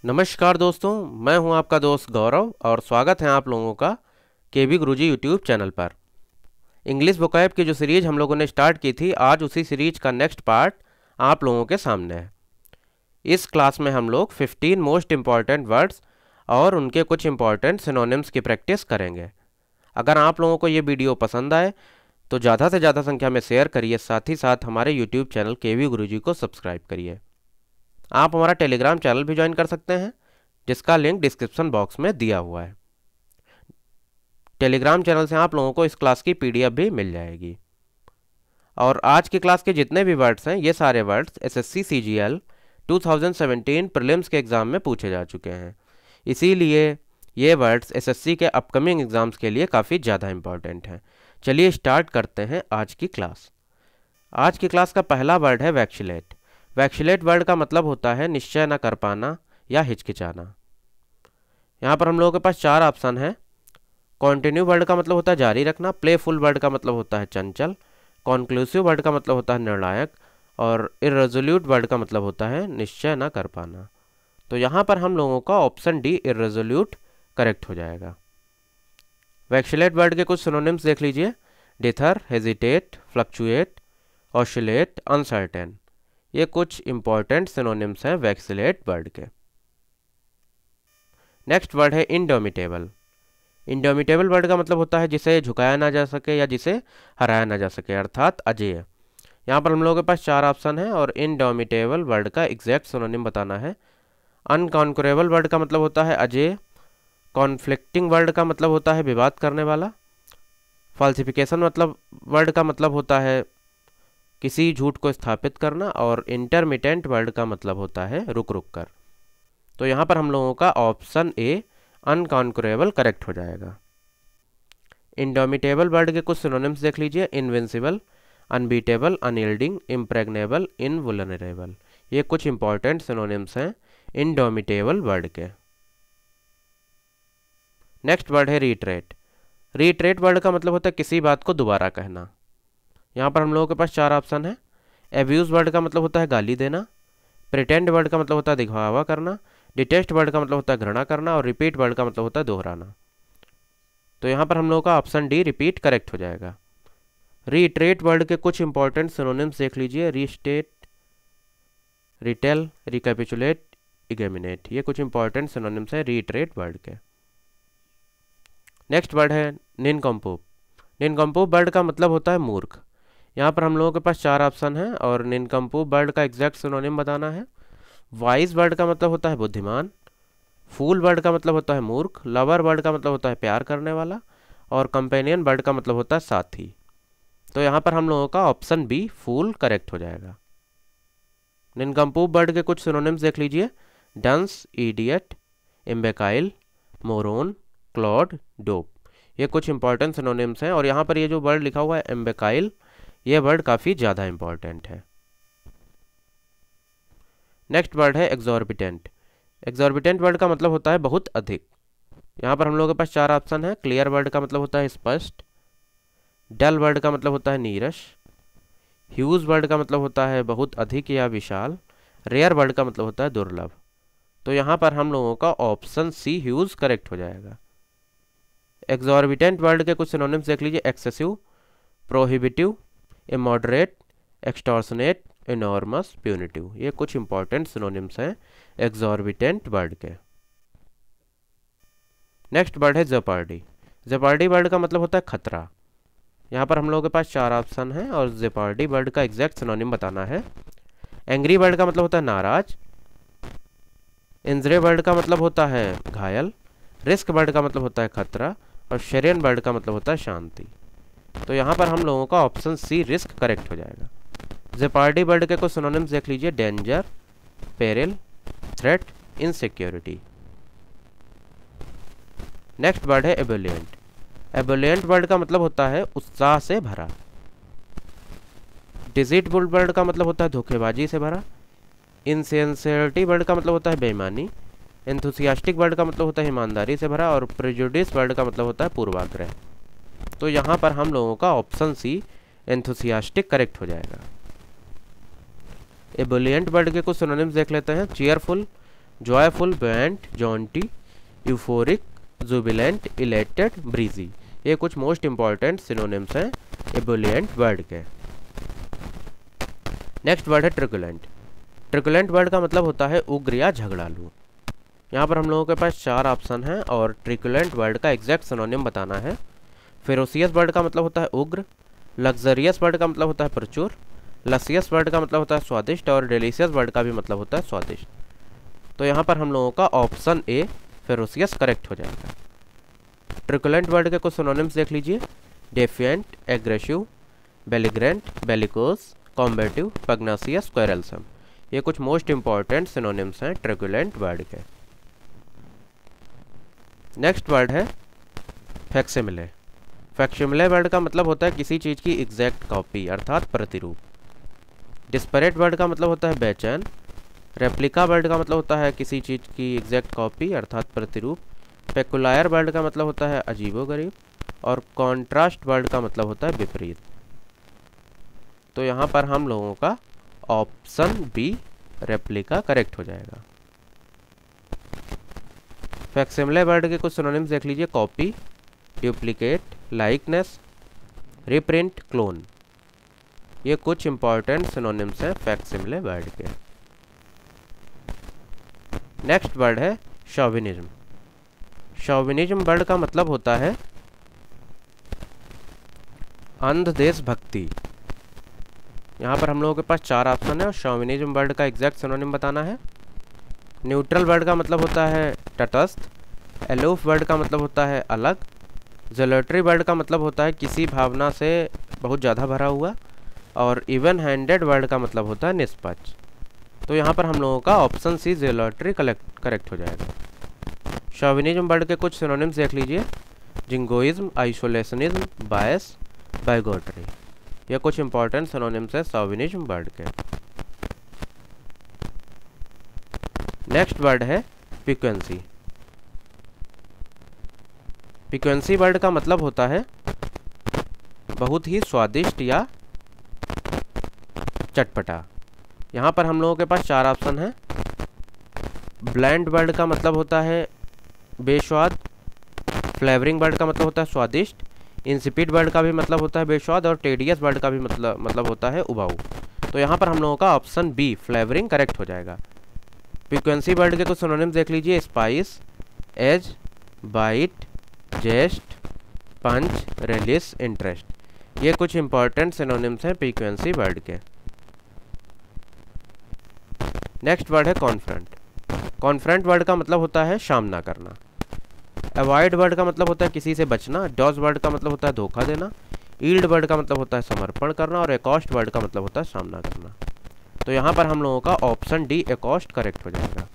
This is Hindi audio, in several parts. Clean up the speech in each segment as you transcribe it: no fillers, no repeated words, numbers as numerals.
नमस्कार दोस्तों, मैं हूं आपका दोस्त गौरव और स्वागत है आप लोगों का केवी गुरुजी यूट्यूब चैनल पर। इंग्लिश वोकैब की जो सीरीज हम लोगों ने स्टार्ट की थी, आज उसी सीरीज का नेक्स्ट पार्ट आप लोगों के सामने है। इस क्लास में हम लोग 15 मोस्ट इम्पॉर्टेंट वर्ड्स और उनके कुछ इम्पॉर्टेंट सिनोनिम्स की प्रैक्टिस करेंगे। अगर आप लोगों को ये वीडियो पसंद आए तो ज़्यादा से ज़्यादा संख्या में शेयर करिए, साथ ही साथ हमारे यूट्यूब चैनल केवी गुरुजी को सब्सक्राइब करिए। आप हमारा टेलीग्राम चैनल भी ज्वाइन कर सकते हैं, जिसका लिंक डिस्क्रिप्शन बॉक्स में दिया हुआ है। टेलीग्राम चैनल से आप लोगों को इस क्लास की पीडीएफ भी मिल जाएगी। और आज की क्लास के जितने भी वर्ड्स हैं, ये सारे वर्ड्स एसएससी सीजीएल 2017 प्रीलिम्स के एग्ज़ाम में पूछे जा चुके हैं। इसीलिए ये वर्ड्स एसएससी के अपकमिंग एग्ज़ाम्स के लिए काफ़ी ज़्यादा इम्पॉर्टेंट हैं। चलिए स्टार्ट करते हैं आज की क्लास। आज की क्लास का पहला वर्ड है वैक्सीलेट। वैक्सीलेट वर्ड का मतलब होता है निश्चय न कर पाना या हिचकिचाना। यहाँ पर हम लोगों के पास 4 ऑप्शन है। कॉन्टिन्यू वर्ड का मतलब होता है जारी रखना, प्लेफुल वर्ड का मतलब होता है चंचल, कॉन्क्लूसिव वर्ड का मतलब होता है निर्णायक, और इर्रेजोल्यूट वर्ड का मतलब होता है निश्चय न कर पाना। तो यहाँ पर हम लोगों का ऑप्शन डी इर्रेजोल्यूट करेक्ट हो जाएगा। वैक्सीलेट वर्ड के कुछ सिनोनिम्स देख लीजिए। डिथर, हेजिटेट, फ्लक्चुएट, ऑसिलेट, अनसर्टेन। ये कुछ इंपॉर्टेंट सिनोनिम्स हैं वैक्सीलेट वर्ड के। नेक्स्ट वर्ड है इंडोमिटेबल। इंडोमिटेबल वर्ड का मतलब होता है जिसे झुकाया ना जा सके या जिसे हराया ना जा सके, अर्थात अजेय। यहाँ पर हम लोगों के पास 4 ऑप्शन है और इंडोमिटेबल वर्ड का एग्जैक्ट सिनोनिम बताना है। अनकॉन्करेबल वर्ड का मतलब होता है अजेय। कॉन्फ्लिक्टिंग वर्ड का मतलब होता है विवाद करने वाला। फॉल्सिफिकेशन मतलब वर्ड का मतलब होता है किसी झूठ को स्थापित करना। और इंटरमिटेंट वर्ड का मतलब होता है रुक रुक कर। तो यहाँ पर हम लोगों का ऑप्शन ए अनकॉन्करेबल करेक्ट हो जाएगा। इंडोमिटेबल वर्ड के कुछ सिनोनिम्स देख लीजिए। Invincible, unbeatable, unyielding, impregnable, invulnerable. ये कुछ इंपॉर्टेंट सिनोनिम्स हैं इंडोमिटेबल वर्ड के। नेक्स्ट वर्ड है रीट्रेट। रीट्रेट वर्ड का मतलब होता है किसी बात को दोबारा कहना। यहाँ पर हम लोगों के पास 4 ऑप्शन है। एब्यूज वर्ड का मतलब होता है गाली देना। प्रिटेंड वर्ड का मतलब होता है दिखावा करना। डिटेस्ट वर्ड का मतलब होता है घृणा करना। और रिपीट वर्ड का मतलब होता है दोहराना। तो यहाँ पर हम लोगों का ऑप्शन डी रिपीट करेक्ट हो जाएगा। रीट्रेट वर्ड के कुछ इंपॉर्टेंट सिनोनिम्स देख लीजिए। Restate, retell, recapitulate, ingeminate. ये कुछ इंपॉर्टेंट सिनोनिम्स हैं रीट्रेट वर्ड के। नेक्स्ट वर्ड है निनकम्पोप। निनकम्पोप वर्ड का मतलब होता है मूर्ख। यहाँ पर हम लोगों के पास 4 ऑप्शन है और निनकम्पोप वर्ड का एग्जैक्ट सिनोनिम बताना है। वाइज वर्ड का मतलब होता है बुद्धिमान। फूल वर्ड का मतलब होता है मूर्ख। लवर वर्ड का मतलब होता है प्यार करने वाला। और कंपेनियन वर्ड का मतलब होता है साथी। तो यहाँ पर हम लोगों का ऑप्शन बी फूल करेक्ट हो जाएगा। निनकम्पोप वर्ड के कुछ सिनोनिम्स देख लीजिए। डंस, इडियट, इम्बेकाइल, मोरोन, क्लॉड, डोप। ये कुछ इंपॉर्टेंट सिनोनिम्स हैं और यहाँ पर ये जो वर्ड लिखा हुआ है इम्बेकाइल, ये वर्ड काफ़ी ज़्यादा इंपॉर्टेंट है। नेक्स्ट वर्ड है एग्जॉर्बिटेंट। एग्जॉर्बिटेंट वर्ड का मतलब होता है बहुत अधिक। यहाँ पर हम लोगों के पास 4 ऑप्शन है। क्लियर वर्ड का मतलब होता है स्पष्ट। डल वर्ड का मतलब होता है नीरस। ह्यूज वर्ड का मतलब होता है बहुत अधिक या विशाल। रेयर वर्ड का मतलब होता है दुर्लभ। तो यहाँ पर हम लोगों का ऑप्शन सी ह्यूज करेक्ट हो जाएगा। एग्जॉर्बिटेंट वर्ड के कुछ सिनोनिम्स देख लीजिए। Excessive, prohibitive, immoderate, extortionate, enormous, punitive. ये कुछ इंपॉर्टेंट सिनोनिम्स हैं एग्जॉर्बिटेंट वर्ड के। नेक्स्ट वर्ड है जेपर्डी। जेपर्डी वर्ड का मतलब होता है खतरा। यहाँ पर हम लोगों के पास 4 ऑप्शन हैं और जेपर्डी वर्ड का एग्जैक्ट सिनोनिम बताना है। एंग्री वर्ड का मतलब होता है नाराज। इंजरे वर्ड का मतलब होता है घायल। रिस्क वर्ड का मतलब होता है खतरा। और शेरियन वर्ड का मतलब होता है शांति। तो यहाँ पर हम लोगों का ऑप्शन सी रिस्क करेक्ट हो जाएगा। जेपर्डी वर्ड के कुछ सिनोनिम्स देख लीजिए। Danger, peril, threat, insecurity. Next word है एबुलियंट। एबुलियंट वर्ड का मतलब होता है उत्साह से भरा। डिजिटफुल वर्ड का मतलब होता है धोखेबाजी से भरा। इनसिंसियरिटी वर्ड का मतलब होता है बेईमानी। एंथुसियास्टिक वर्ड का मतलब होता है ईमानदारी से भरा। और प्रेजुडिस वर्ड का मतलब होता है पूर्वाग्रह। तो यहाँ पर हम लोगों का ऑप्शन सी एंथुसियास्टिक करेक्ट हो जाएगा। एबुलियंट वर्ड के कुछ सिनोनिम्स देख लेते हैं। Cheerful, joyful, buoyant, jaunty, euphoric, jubilant, elated, breezy. ये कुछ मोस्ट इंपॉर्टेंट सिनोनिम्स हैं एबुलिएंट वर्ड के। नेक्स्ट वर्ड है ट्रिकुलेंट। ट्रिकुलेंट वर्ड का मतलब होता है उग्र या झगड़ालू। यहाँ पर हम लोगों के पास 4 ऑप्शन हैं और ट्रिकुलेंट वर्ड का एग्जैक्ट सिनोनिम बताना है। फेरोसियस वर्ड का मतलब होता है उग्र, लग्जरियस वर्ड का मतलब होता है प्रचुर, लसियस वर्ड का मतलब होता है स्वादिष्ट और डिलीशियस वर्ड का भी मतलब होता है स्वादिष्ट। तो यहाँ पर हम लोगों का ऑप्शन ए फेरोसियस करेक्ट हो जाएगा। ट्रिकुलेंट वर्ड के कुछ सिनोनिम्स देख लीजिए। Defiant, aggressive, belligerent, bellicose, combative, pugnacious, quarrelsome. ये कुछ मोस्ट इंपॉर्टेंट सिनोनिम्स हैं ट्रिकुलेंट वर्ड के। नेक्स्ट वर्ड है फैक्सिमिले। फैक्सिमिले वर्ड का मतलब होता है किसी चीज़ की एग्जैक्ट कॉपी अर्थात प्रतिरूप। डिस्परेट वर्ड का मतलब होता है बेचैन। रेप्लिका वर्ड का मतलब होता है किसी चीज़ की एग्जैक्ट कॉपी अर्थात प्रतिरूप। पेकुलायर वर्ड का मतलब होता है अजीबोगरीब और कॉन्ट्रास्ट वर्ड का मतलब होता है विपरीत। तो यहाँ पर हम लोगों का ऑप्शन बी रेप्लिका करेक्ट हो जाएगा। फैक्सिमिले वर्ड के कुछ सिनोनिम्स देख लीजिए। Copy, duplicate, likeness, reprint, clone. ये कुछ इंपॉर्टेंट सिनोनिम्स हैं फैक्सिमिले वर्ड के। नेक्स्ट वर्ड है शॉविनिज्म। शॉविनिज्म वर्ड का मतलब होता है अंध देशभक्ति। यहाँ पर हम लोगों के पास 4 ऑप्शन है और शॉविनिज्म वर्ड का एग्जैक्ट सिनोनिम बताना है। न्यूट्रल वर्ड का मतलब होता है तटस्थ। एलोफ वर्ड का मतलब होता है अलग। जेलेटरी वर्ड का मतलब होता है किसी भावना से बहुत ज़्यादा भरा हुआ। और इवन हैंडेड वर्ड का मतलब होता है निष्पक्ष। तो यहाँ पर हम लोगों का ऑप्शन सी जेलेटरी करेक्ट हो जाएगा। शॉविनिज्म वर्ड के कुछ सिनोनिम्स देख लीजिए। जिंगोइज्म, आइसोलेशनिज्म, बायस, बाइगोटरी। ये कुछ इंपॉर्टेंट सिनोनिम्स है शॉविनिज्म वर्ड के। नेक्स्ट वर्ड है पिक्वेंसी। पिक्वेंसी वर्ड का मतलब होता है बहुत ही स्वादिष्ट या चटपटा। यहाँ पर हम लोगों के पास 4 ऑप्शन हैं। ब्लैंड वर्ड का मतलब होता है बेस्वाद। फ्लेवरिंग वर्ड का मतलब होता है स्वादिष्ट। इंसिपिड वर्ड का भी मतलब होता है बेस्वाद और टेडियस वर्ड का भी मतलब होता है उबाऊ। तो यहाँ पर हम लोगों का ऑप्शन बी फ्लेवरिंग करेक्ट हो जाएगा। पिक्वेंसी वर्ड के कुछ सिनोनिम्स देख लीजिए। स्पाइस, एज, बाइट, जेस्ट, पंच, रिलीज, इंटरेस्ट। ये कुछ इंपॉर्टेंट सिनोनिम्स हैं पिक्वेंसी वर्ड के। नेक्स्ट वर्ड है कॉन्फ्रंट। कॉन्फ्रंट वर्ड का मतलब होता है सामना करना। अवॉइड वर्ड का मतलब होता है किसी से बचना। डॉज वर्ड का मतलब होता है धोखा देना। ईल्ड वर्ड का मतलब होता है समर्पण करना और एकॉस्ट वर्ड का मतलब होता है सामना करना। तो यहाँ पर हम लोगों का ऑप्शन डी एकॉस्ट करेक्ट हो जाएगा।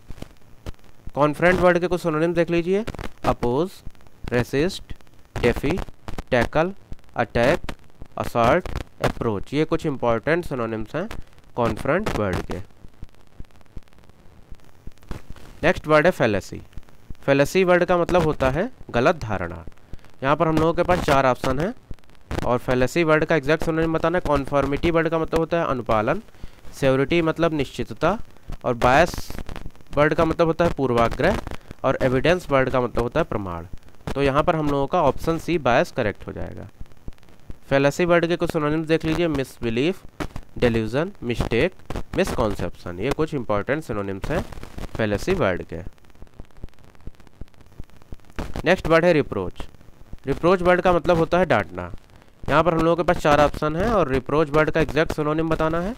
कॉन्फ्रंट वर्ड के कुछ सिनोनिम्स देख लीजिए। Oppose, resist, defy, tackle, attack, assert, approach. ये कुछ इंपॉर्टेंट सिनोनिम्स हैं कॉन्फ्रंट वर्ड के। नेक्स्ट वर्ड है फैलेसी। फैलेसी वर्ड का मतलब होता है गलत धारणा। यहाँ पर हम लोगों के पास 4 ऑप्शन हैं और फैलेसी वर्ड का एग्जैक्ट सिनोनिम बताना है। कॉन्फॉर्मिटी वर्ड का मतलब होता है अनुपालन। श्योरिटी मतलब निश्चितता और बायस वर्ड का मतलब होता है पूर्वाग्रह और एविडेंस वर्ड का मतलब होता है प्रमाण। तो यहाँ पर हम लोगों का ऑप्शन सी बायस करेक्ट हो जाएगा। फैलेसी वर्ड के कुछ सिनोनिम्स देख लीजिए। Misbelief, delusion, mistake, misconception. ये कुछ इंपॉर्टेंट सिनोनिम्स हैं फैलेसी वर्ड के। नेक्स्ट वर्ड है रिप्रोच। रिप्रोच वर्ड का मतलब होता है डांटना। यहाँ पर हम लोगों के पास 4 ऑप्शन है और रिप्रोच वर्ड का एग्जैक्ट सिनोनिम बताना है।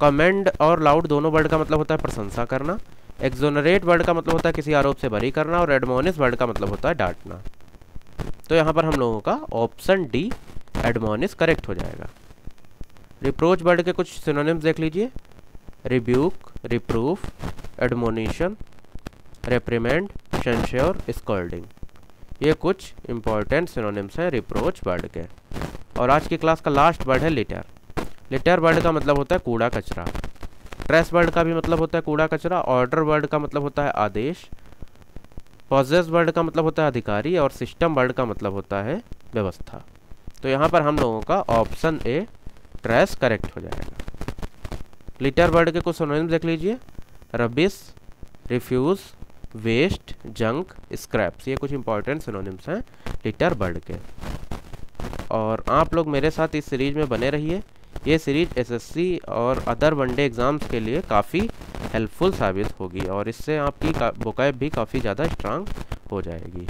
कमेंड और लाउड दोनों वर्ड का मतलब होता है प्रशंसा करना। एक्सोनरेट वर्ड का मतलब होता है किसी आरोप से बरी करना और एडमोनिश वर्ड का मतलब होता है डांटना। तो यहाँ पर हम लोगों का ऑप्शन डी एडमोनिश करेक्ट हो जाएगा। रिप्रोच वर्ड के कुछ सिनोनिम्स देख लीजिए। Rebuke, reproof, admonition, reprimand, censure, scolding. ये कुछ इंपॉर्टेंट सिनोनिम्स हैं रिप्रोच वर्ड के। और आज की क्लास का लास्ट वर्ड है लिटर। लिटर वर्ड का मतलब होता है कूड़ा कचरा। ट्रेस वर्ड का भी मतलब होता है कूड़ा कचरा। ऑर्डर वर्ड का मतलब होता है आदेश। पॉजेस वर्ड का मतलब होता है अधिकारी और सिस्टम वर्ड का मतलब होता है व्यवस्था। तो यहाँ पर हम लोगों का ऑप्शन ए ट्रेस करेक्ट हो जाएगा। लिटर वर्ड के कुछ सिनोनिम्स देख लीजिए। Rubbish, refuse, waste, junk, scraps, ये कुछ इंपॉर्टेंट सिनोनिम्स हैं लिटर बर्ड के। और आप लोग मेरे साथ इस सीरीज में बने रहिए। ये सीरीज एसएससी और अदर वनडे एग्ज़ाम्स के लिए काफ़ी हेल्पफुल साबित होगी और इससे आपकी वोकैब भी काफ़ी ज़्यादा स्ट्रांग हो जाएगी।